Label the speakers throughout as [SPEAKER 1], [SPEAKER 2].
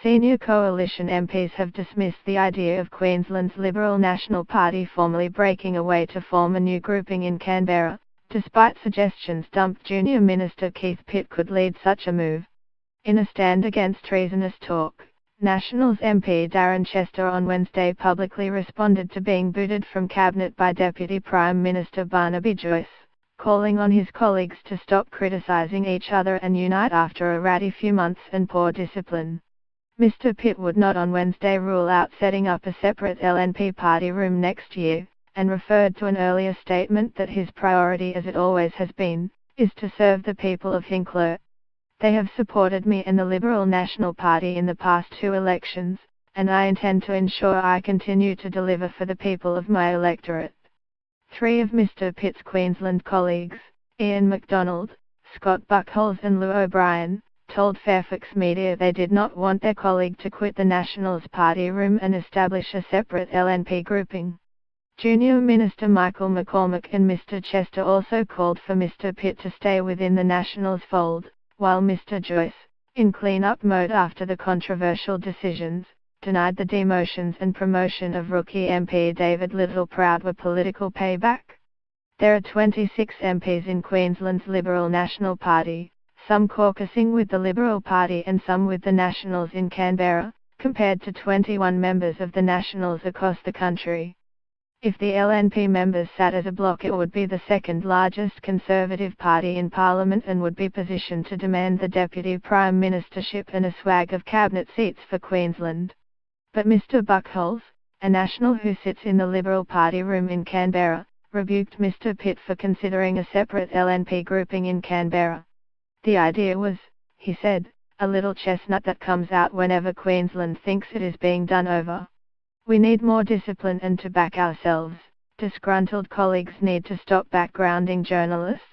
[SPEAKER 1] Senior coalition MPs have dismissed the idea of Queensland's Liberal National Party formally breaking away to form a new grouping in Canberra, despite suggestions dumped Junior Minister Keith Pitt could lead such a move. In a stand against treasonous talk, Nationals MP Darren Chester on Wednesday publicly responded to being booted from Cabinet by Deputy Prime Minister Barnaby Joyce, calling on his colleagues to stop criticising each other and unite after a ratty few months and poor discipline. Mr. Pitt would not on Wednesday rule out setting up a separate LNP party room next year, and referred to an earlier statement that his priority, as it always has been, is to serve the people of Hinckley. They have supported me and the Liberal National Party in the past 2 elections, and I intend to ensure I continue to deliver for the people of my electorate. 3 of Mr. Pitt's Queensland colleagues, Ian MacDonald, Scott Buckholes and Lou O'Brien, told Fairfax Media they did not want their colleague to quit the Nationals party room and establish a separate LNP grouping. Junior Minister Michael McCormack and Mr. Chester also called for Mr. Pitt to stay within the Nationals fold, while Mr. Joyce, in clean-up mode after the controversial decisions, denied the demotions and promotion of rookie MP David Littleproud were political payback. There are 26 MPs in Queensland's Liberal National Party, some caucusing with the Liberal Party and some with the Nationals in Canberra, compared to 21 members of the Nationals across the country. If the LNP members sat as a bloc, it would be the second largest Conservative party in Parliament and would be positioned to demand the Deputy Prime Ministership and a swag of cabinet seats for Queensland. But Mr. Buckholes, a National who sits in the Liberal Party room in Canberra, rebuked Mr. Pitt for considering a separate LNP grouping in Canberra. The idea was, he said, a little chestnut that comes out whenever Queensland thinks it is being done over. We need more discipline and to back ourselves. Disgruntled colleagues need to stop backgrounding journalists.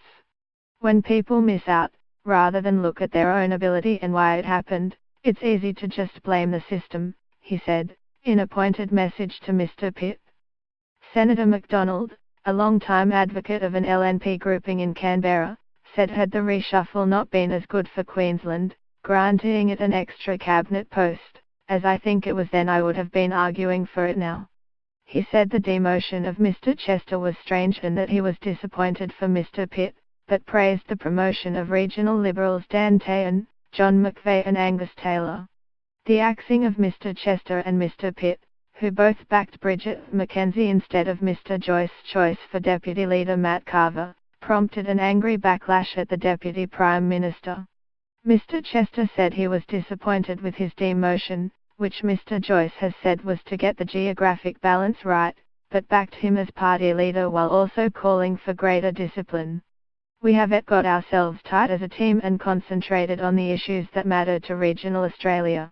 [SPEAKER 1] When people miss out, rather than look at their own ability and why it happened, it's easy to just blame the system, he said, in a pointed message to Mr. Pitt. Senator MacDonald, a long-time advocate of an LNP grouping in Canberra, said had the reshuffle not been as good for Queensland, granting it an extra cabinet post, as I think it was then, I would have been arguing for it now. He said the demotion of Mr. Chester was strange and that he was disappointed for Mr. Pitt, but praised the promotion of regional Liberals Dan Tehan, John McVeigh and Angus Taylor. The axing of Mr. Chester and Mr. Pitt, who both backed Bridget Mackenzie instead of Mr. Joyce's choice for Deputy Leader Matt Carver, prompted an angry backlash at the Deputy Prime Minister. Mr. Chester said he was disappointed with his demotion, which Mr. Joyce has said was to get the geographic balance right, but backed him as party leader while also calling for greater discipline. We have got ourselves tight as a team and concentrated on the issues that matter to regional Australia.